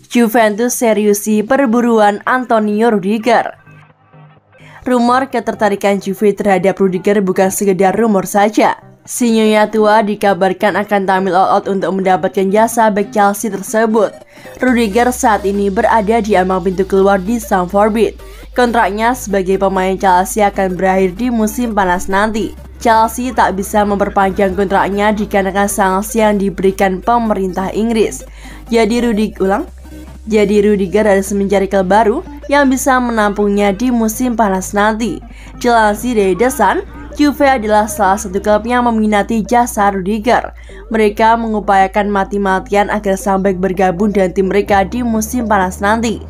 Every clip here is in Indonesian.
Juventus seriusi perburuan Antonio Rudiger. Rumor ketertarikan Juve terhadap Rudiger bukan sekedar rumor saja. Si Nyonya tua dikabarkan akan tampil all out untuk mendapatkan jasa bek Chelsea tersebut. Rudiger saat ini berada di ambang pintu keluar di Stamford Bridge. Kontraknya sebagai pemain Chelsea akan berakhir di musim panas nanti. Chelsea tak bisa memperpanjang kontraknya dikarenakan sanksi yang diberikan pemerintah Inggris. Jadi Rudiger harus mencari klub baru yang bisa menampungnya di musim panas nanti. Dilansir dari The Sun, Juve adalah salah satu klub yang meminati jasa Rudiger. Mereka mengupayakan mati-matian agar sang bek bergabung dengan tim mereka di musim panas nanti.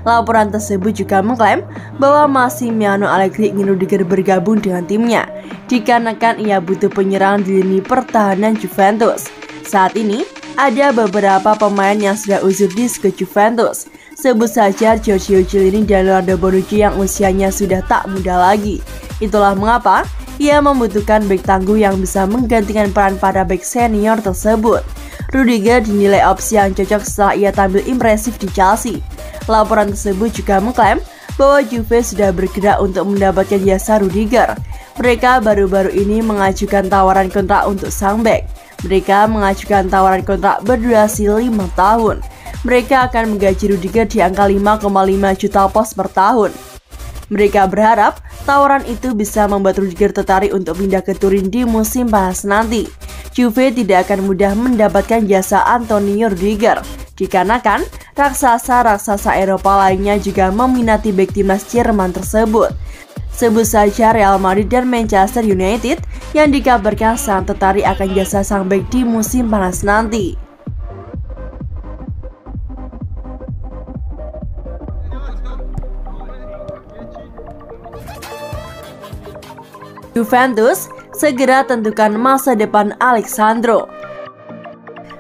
Laporan tersebut juga mengklaim bahwa Massimiliano Allegri ingin Rudiger bergabung dengan timnya, dikarenakan ia butuh penyerang di lini pertahanan Juventus. Saat ini, ada beberapa pemain yang sudah uzur di skuad Juventus. Sebut saja Giorgio Chiellini dan Leonardo Bonucci yang usianya sudah tak muda lagi. Itulah mengapa ia membutuhkan bek tangguh yang bisa menggantikan peran para bek senior tersebut. Rudiger dinilai opsi yang cocok setelah ia tampil impresif di Chelsea. Laporan tersebut juga mengklaim bahwa Juve sudah bergerak untuk mendapatkan jasa Rudiger. Mereka baru-baru ini mengajukan tawaran kontrak untuk sang bek. Mereka mengajukan tawaran kontrak berdurasi 5 tahun. Mereka akan menggaji Rudiger di angka 5,5 juta pound per tahun. Mereka berharap tawaran itu bisa membuat Rudiger tertarik untuk pindah ke Turin di musim panas nanti. Juve tidak akan mudah mendapatkan jasa Antonio Rudiger, dikarenakan raksasa-raksasa Eropa lainnya juga meminati bek timnas Jerman tersebut. Sebut saja Real Madrid dan Manchester United yang dikabarkan sangat tertarik akan jasa sang bek di musim panas nanti. Juventus segera tentukan masa depan Alex Sandro.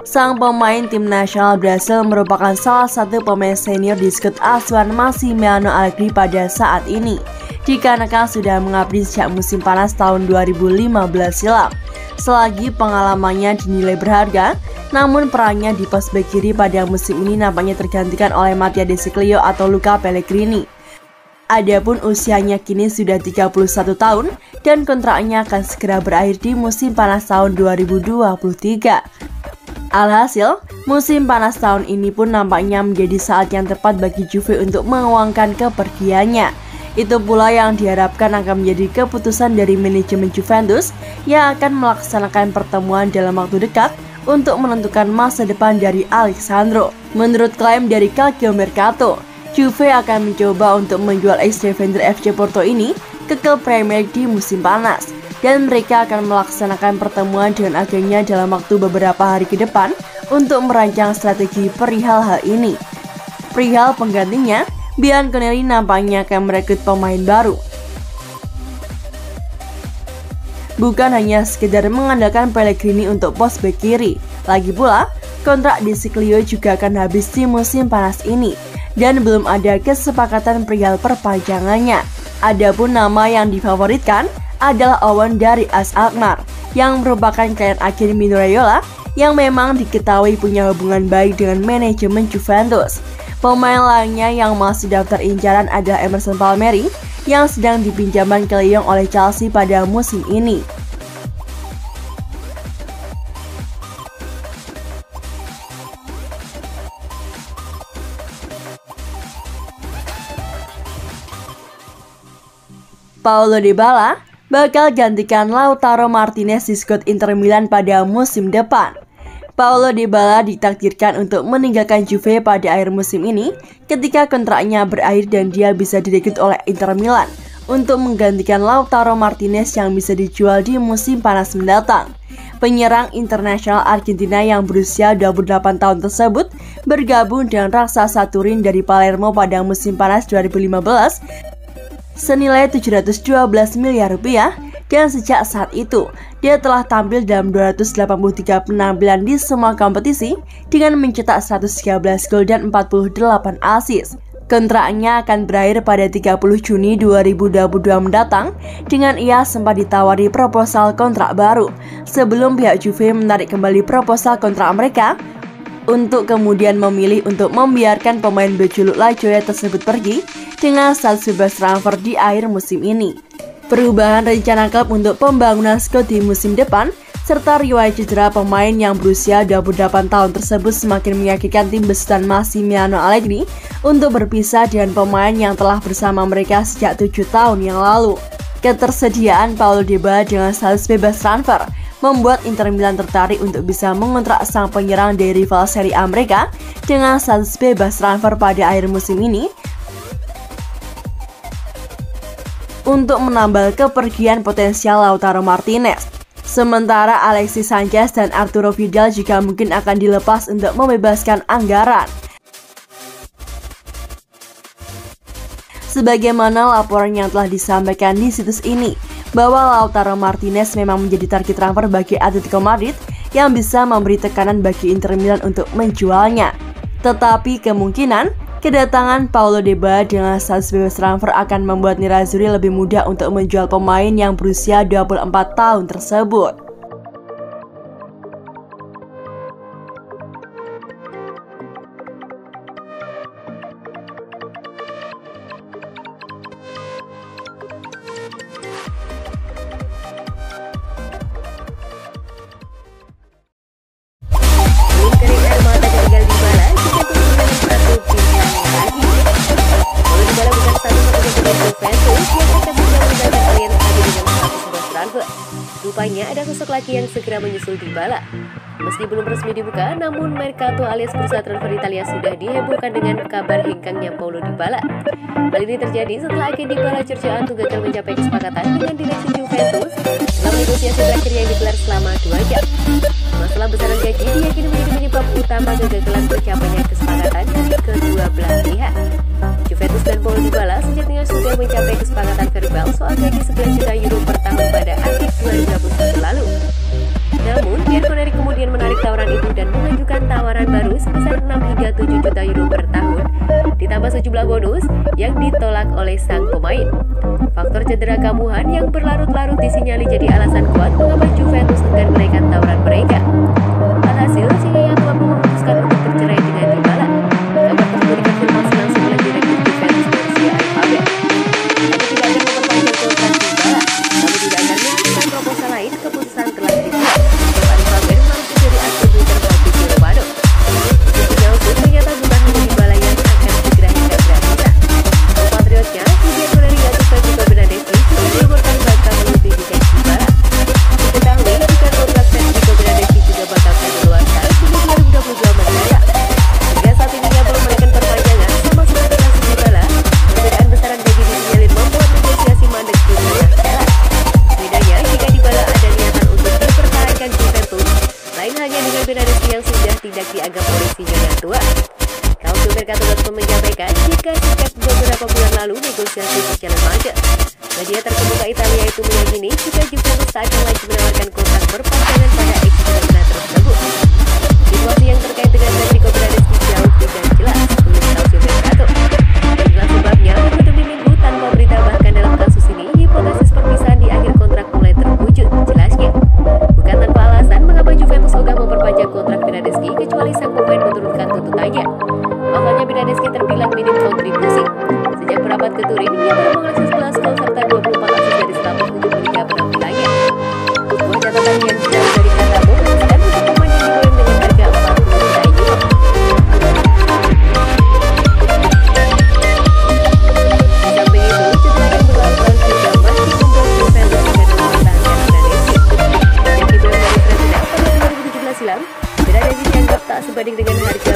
Sang pemain tim nasional Brasil merupakan salah satu pemain senior di skuad asuhan Massimiliano Allegri pada saat ini, dikarenakan sudah mengabdi sejak musim panas tahun 2015 silam. Selagi pengalamannya dinilai berharga, namun perannya di pos bek kiri pada musim ini nampaknya tergantikan oleh Mattia De Sciglio atau Luca Pellegrini. Adapun usianya kini sudah 31 tahun dan kontraknya akan segera berakhir di musim panas tahun 2023. Alhasil, musim panas tahun ini pun nampaknya menjadi saat yang tepat bagi Juve untuk menguangkan kepergiannya. Itu pula yang diharapkan akan menjadi keputusan dari manajemen Juventus yang akan melaksanakan pertemuan dalam waktu dekat untuk menentukan masa depan dari Alex Sandro. Menurut klaim dari Calcio Mercato, Juve akan mencoba untuk menjual ex-defender FC Porto ini ke klub Premier League di musim panas, dan mereka akan melaksanakan pertemuan dengan agennya dalam waktu beberapa hari ke depan untuk merancang strategi perihal hal ini. Perihal penggantinya, Bianconeri nampaknya akan merekrut pemain baru. Bukan hanya sekedar mengandalkan Pellegrini untuk pos bek kiri, lagi pula kontrak De Sciglio juga akan habis di musim panas ini, dan belum ada kesepakatan perihal perpanjangannya. Adapun nama yang difavoritkan adalah Owen dari AS Alkmaar, yang merupakan klien agen Mino Raiola yang memang diketahui punya hubungan baik dengan manajemen Juventus. Pemain lainnya yang masih daftar incaran adalah Emerson Palmieri yang sedang dipinjamkan ke Lyon oleh Chelsea pada musim ini. Paulo Dybala bakal gantikan Lautaro Martinez di skuad Inter Milan pada musim depan. Paulo Dybala ditakdirkan untuk meninggalkan Juve pada akhir musim ini ketika kontraknya berakhir dan dia bisa direkrut oleh Inter Milan untuk menggantikan Lautaro Martinez yang bisa dijual di musim panas mendatang. Penyerang internasional Argentina yang berusia 28 tahun tersebut bergabung dengan raksasa Turin dari Palermo pada musim panas 2015 senilai 712 miliar rupiah, dan sejak saat itu dia telah tampil dalam 283 penampilan di semua kompetisi dengan mencetak 113 gol dan 48 assist. Kontraknya akan berakhir pada 30 Juni 2022 mendatang, dengan ia sempat ditawari proposal kontrak baru sebelum pihak Juve menarik kembali proposal kontrak mereka untuk kemudian memilih untuk membiarkan pemain berjuluk La Joya tersebut pergi dengan status bebas transfer di akhir musim ini. Perubahan rencana klub untuk pembangunan skuad di musim depan serta riwayat cedera pemain yang berusia 28 tahun tersebut semakin meyakinkan tim besutan Massimiliano Allegri untuk berpisah dengan pemain yang telah bersama mereka sejak 7 tahun yang lalu. Ketersediaan Paulo Dybala dengan status bebas transfer membuat Inter Milan tertarik untuk bisa mengontrak sang penyerang dari rival Serie A mereka dengan status bebas transfer pada akhir musim ini untuk menambal kepergian potensial Lautaro Martinez. Sementara Alexis Sanchez dan Arturo Vidal juga mungkin akan dilepas untuk membebaskan anggaran. Sebagaimana laporan yang telah disampaikan di situs ini, bahwa Lautaro Martinez memang menjadi target transfer bagi Atletico Madrid yang bisa memberi tekanan bagi Inter Milan untuk menjualnya. Tetapi kemungkinan kedatangan Paulo Dybala dengan status bebas transfer akan membuat Nerazzurri lebih mudah untuk menjual pemain yang berusia 24 tahun tersebut. Rupanya ada sosok laki yang segera menyusul Dybala. Meski belum resmi dibuka, namun Mercato alias bursa transfer Italia sudah dihebohkan dengan kabar hengkangnya Paulo Dybala. Hal ini terjadi setelah agen Dybala Giorgio Antu gagal mencapai kesepakatan dengan direksi Juventus dalam negosiasi terakhir yang digelar selama 2 jam. Masalah besaran gaji diyakini menjadi penyebab utama kegagalan tercapainya kesepakatan dari kedua belah pihak. Juventus dan Paulo Dybala sejatinya sudah mencapai kesepakatan verbal soal gaji 11 juta euro per tahun pada akhir 2021 lalu. Namun, Pierre Neri kemudian menarik tawaran itu dan mengajukan tawaran baru sebesar 6 hingga 7 juta euro per tahun, ditambah sejumlah bonus yang ditolak oleh sang pemain. Faktor cedera kambuhan yang berlarut-larut disinyali jadi alasan kuat mengapa Juventus enggan menaikkan tawaran mereka. Alhasil, si Yaya Tua memutuskan untuk bercerai dengan Dybala. Kabar tersebut dikonfirmasi langsung oleh direktur Juventus Mauricio Allegri. Tapi tidak akan memperpanjang kontrak Dybala, namun tidak akan mengajukan proposal lain. Keputusan telah dibuat. Allegri langsung dari akun Twitter Fabrizio Romano. Sesungguhnya untuk ternyata bukan hanya Dybala yang akan segera hingga gratisan. Compatriotnya, Pierre Neri atau Federico Bernardeschi juga dilaporkan bakal menyetujui gaji Dybala. Diketahui jika kontrak Federico Bernardeschi juga bakal kadaluarsa hingga 2022 mendatang. Hingga saat ini ia belum menaikkan perpanjangan sama seperti kasus Dybala. Perbedaan besaran gaji disinyalir membuat negosiasi mandek di tengah jalan. Bedanya jika Dybala ada niatan untuk dipertahankan Juventus, lain hanya dengan Bernardeschi yang sudah tidak dianggap oleh si Yaya Tua. Calcio Mercato.com menyampaikan jika sejak beberapa bulan lalu negosiasi berjalan macet. Media terkemuka Italia itu meyakini jika Juventus tak akan lagi menawarkan kontrak berpanjangan pada ex-benar tersebut. Situasi yang terkait dengan Federico Bernardeschi jauh tidak jelas, tulis Calcio Mercato. Inilah sebabnya bertubi minggu tanpa berita bahkan dalam kasus ini hipotesis perpisahan di akhir kontrak mulai terwujud. Jelasnya, bukan tanpa alasan mengapa Juventus ogah memperpanjang kontrak Bernardeschi kecuali sang pemain menurunkan tuntutannya. Pasalnya Bernardeschi terbilang minim kontribusi. Sejak merapat ke Turin, ia baru mengoleksi 11 gol serta 24 assist dari 107 liga penampilannya. Sebuah catatan yang jauh dari kata bonus dan untuk pemain yang digoyang dengan harga 40 juta euro. Di samping itu, cedera yang berlarut-larut juga masih membuat Juventus dengan mempertahankan Bernardeschi. Sejak dibilang dari presiden pada 2017 silam, Bernardeschi dianggap tak sebanding dengan harga